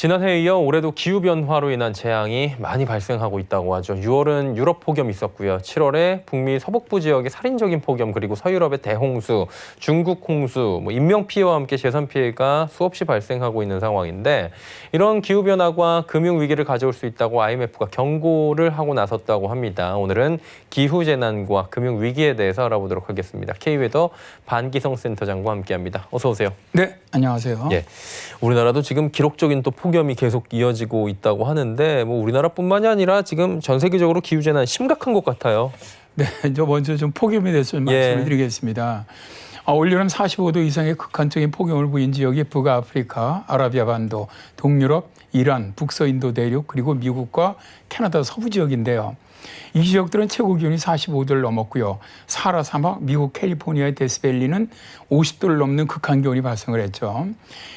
지난해에 이어 올해도 기후변화로 인한 재앙이 많이 발생하고 있다고 하죠. 6월은 유럽 폭염이 있었고요. 7월에 북미 서북부 지역의 살인적인 폭염, 그리고 서유럽의 대홍수, 중국 홍수, 인명피해와 함께 재산피해가 수없이 발생하고 있는 상황인데, 이런 기후변화가 금융위기를 가져올 수 있다고 IMF가 경고를 하고 나섰다고 합니다. 오늘은 기후재난과 금융위기에 대해서 알아보도록 하겠습니다. K웨더 반기성 센터장과 함께합니다. 어서 오세요. 네, 안녕하세요. 예, 우리나라도 지금 기록적인 또 폭염이 계속 이어지고 있다고 하는데, 우리나라뿐만이 아니라 지금 전 세계적으로 기후재난 심각한 것 같아요. 네, 저 먼저 좀 폭염에 대해서 좀 말씀을 드리겠습니다. 올여름 45도 이상의 극한적인 폭염을 보인 지역이 북아프리카, 아라비아 반도, 동유럽, 이란, 북서인도 대륙, 그리고 미국과 캐나다 서부 지역인데요. 이 지역들은 최고 기온이 45도를 넘었고요. 사하라 사막, 미국 캘리포니아의 데스밸리는 50도를 넘는 극한 기온이 발생을 했죠.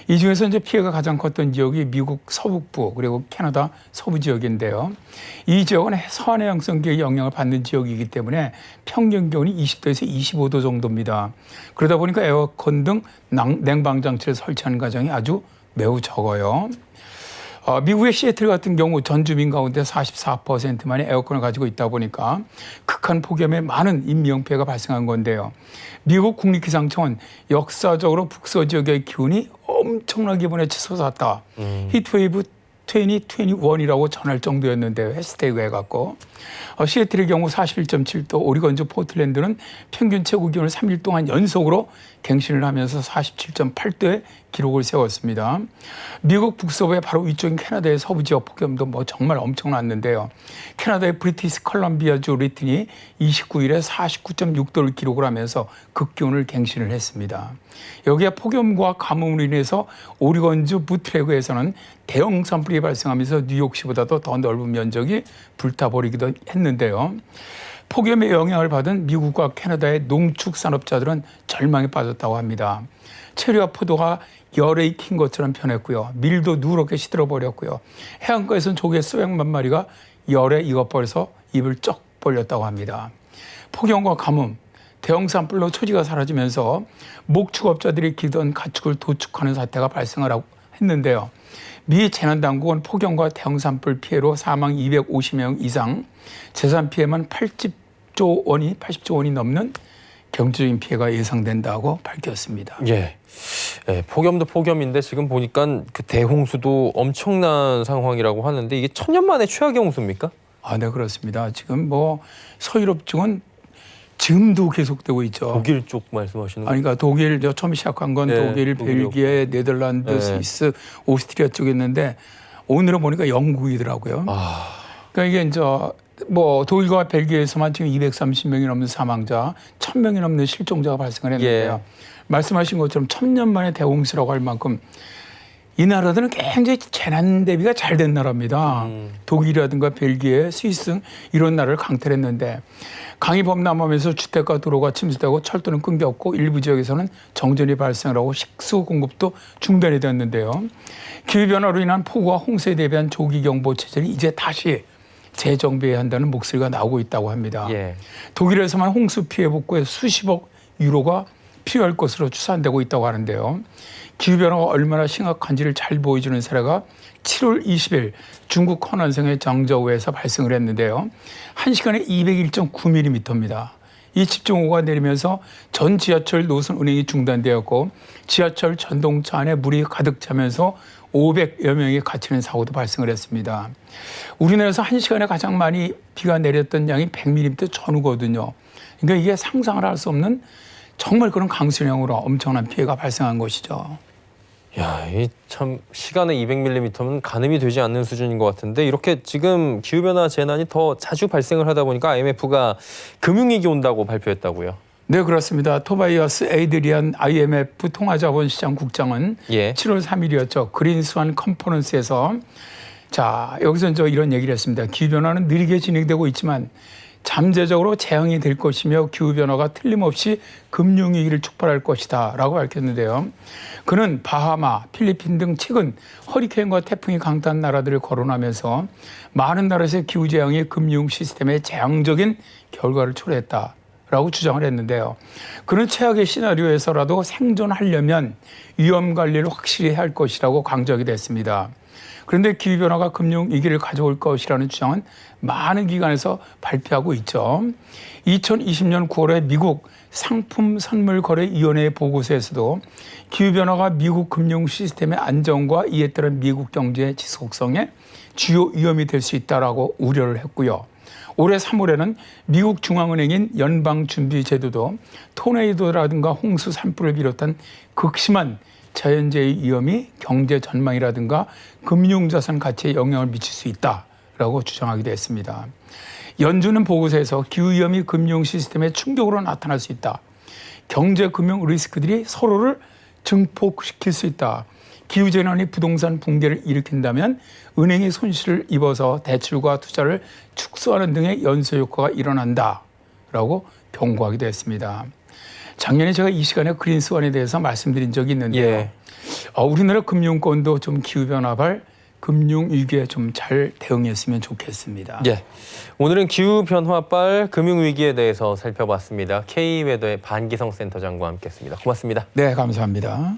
이 중에서 이제 피해가 가장 컸던 지역이 미국 서북부 그리고 캐나다 서부 지역인데요. 이 지역은 서해양성기의 영향을 받는 지역이기 때문에 평균 기온이 20도에서 25도 정도입니다. 그러다 보니까 에어컨 등 냉방 장치를 설치하는 가정이 아주 매우 적어요. 미국의 시애틀 같은 경우 전 주민 가운데 44%만이 에어컨을 가지고 있다 보니까 극한 폭염에 많은 인명피해가 발생한 건데요. 미국 국립기상청은 역사적으로 북서 지역의 기온이 엄청나게 이번에 치솟았다. 히트웨이브 2021이라고 전할 정도였는데요. 해시태그 해갖고. 시애틀의 경우 41.7도, 오리건주 포틀랜드는 평균 최고 기온을 3일 동안 연속으로 갱신을 하면서 47.8도의 기록을 세웠습니다. 미국 북서부의 바로 위쪽인 캐나다의 서부 지역 폭염도 정말 엄청났는데요. 캐나다의 브리티스 컬럼비아주 리튼이 29일에 49.6도를 기록을 하면서 극기온을 갱신을 했습니다. 여기에 폭염과 가뭄으로 인해서 오리건주 부트레그에서는 대형 산불이 발생하면서 뉴욕시보다도 더 넓은 면적이 불타버리기도 했는데요. 폭염의 영향을 받은 미국과 캐나다의 농축산업자들은 절망에 빠졌다고 합니다. 체류와 포도가 열에 익힌 것처럼 변했고요. 밀도 누렇게 시들어버렸고요. 해안가에서는 조개 수백만 마리가 열에 익어버려서 입을 쩍 벌렸다고 합니다. 폭염과 가뭄, 대형 산불로 초지가 사라지면서 목축업자들이 기르던 가축을 도축하는 사태가 발생을 했는데요. 미 재난당국은 폭염과 대형 산불 피해로 사망 250명 이상, 재산 피해만 80조 원이 넘는 경제적인 피해가 예상된다고 밝혔습니다. 예, 폭염도 폭염인데 지금 보니까 그 대홍수도 엄청난 상황이라고 하는데, 이게 천년 만에 최악의 홍수입니까? 네, 그렇습니다. 지금 서유럽 쪽은 지금도 계속되고 있죠. 독일 쪽 말씀하시는 거예요? 그러니까 독일, 처음 시작한 건 독일, 벨기에, 네덜란드, 스위스, 오스트리아 쪽에 있는데 오늘은 보니까 영국이더라고요. 그러니까 이게 이제 독일과 벨기에에서만 지금 230명이 넘는 사망자, 1000명이 넘는 실종자가 발생을 했는데요. 말씀하신 것처럼 1000년 만에 대홍수라고 할 만큼 이 나라들은 굉장히 재난 대비가 잘 된 나라입니다. 독일이라든가 벨기에, 스위스 등 이런 나라를 강탈 했는데, 강이 범람하면서 주택과 도로가 침수되고 철도는 끊겼고 일부 지역에서는 정전이 발생을 하고 식수 공급도 중단이 됐는데요. 기후변화로 인한 폭우와 홍수에 대비한 조기경보 체제를 이제 다시 재정비해야 한다는 목소리가 나오고 있다고 합니다. 독일에서만 홍수 피해 복구에 수십억 유로가 필요할 것으로 추산되고 있다고 하는데요. 기후변화가 얼마나 심각한지를 잘 보여주는 사례가 7월 20일 중국 허난성의 정저우에서 발생을 했는데요. 1시간에 201.9mm입니다. 이 집중호우가 내리면서 전 지하철 노선 운행이 중단되었고, 지하철 전동차 안에 물이 가득 차면서 500여 명이 갇히는 사고도 발생을 했습니다. 우리나라에서 1시간에 가장 많이 비가 내렸던 양이 100mm 전후거든요. 그러니까 이게 상상을 할 수 없는 정말 그런 강수량으로 엄청난 피해가 발생한 것이죠. 야, 이 참 시간에 200mm면 가늠이 되지 않는 수준인 것 같은데, 이렇게 지금 기후변화 재난이 더 자주 발생을 하다 보니까 IMF가 금융위기 온다고 발표했다고요? 네, 그렇습니다. 토바이어스 에이드리안 IMF 통화자본시장 국장은 7월 3일이었죠. 그린스완 컨퍼런스에서 여기서 이런 얘기를 했습니다. 기후변화는 느리게 진행되고 있지만 잠재적으로 재앙이 될 것이며 기후변화가 틀림없이 금융위기를 촉발할 것이다 라고 밝혔는데요. 그는 바하마, 필리핀 등 최근 허리케인과 태풍이 강타한 나라들을 거론하면서 많은 나라에서의 기후재앙이 금융 시스템에 재앙적인 결과를 초래했다라고 주장을 했는데요. 그는 최악의 시나리오에서라도 생존하려면 위험 관리를 확실히 해야 할 것이라고 강조하게 됐습니다. 그런데 기후변화가 금융위기를 가져올 것이라는 주장은 많은 기관에서 발표하고 있죠. 2020년 9월에 미국 상품선물거래위원회 보고서에서도 기후변화가 미국 금융 시스템의 안정과 이에 따른 미국 경제의 지속성에 주요 위험이 될 수 있다라고 우려를 했고요. 올해 3월에는 미국 중앙은행인 연방준비제도도 토네이도라든가 홍수 산불을 비롯한 극심한 자연재해 위험이 경제 전망이라든가 금융자산 가치에 영향을 미칠 수 있다라고 주장하기도 했습니다. 연준은 보고서에서 기후위험이 금융 시스템에 충격으로 나타날 수 있다. 경제금융 리스크들이 서로를 증폭시킬 수 있다. 기후재난이 부동산 붕괴를 일으킨다면 은행이 손실을 입어서 대출과 투자를 축소하는 등의 연쇄효과가 일어난다라고 경고하기도 했습니다. 작년에 제가 이 시간에 그린스완에 대해서 말씀드린 적이 있는데요. 예. 우리나라 금융권도 좀 기후변화발 금융위기에 좀 잘 대응했으면 좋겠습니다. 예. 오늘은 기후변화발 금융위기에 대해서 살펴봤습니다. K웨더의 반기성 센터장과 함께했습니다. 고맙습니다. 네, 감사합니다.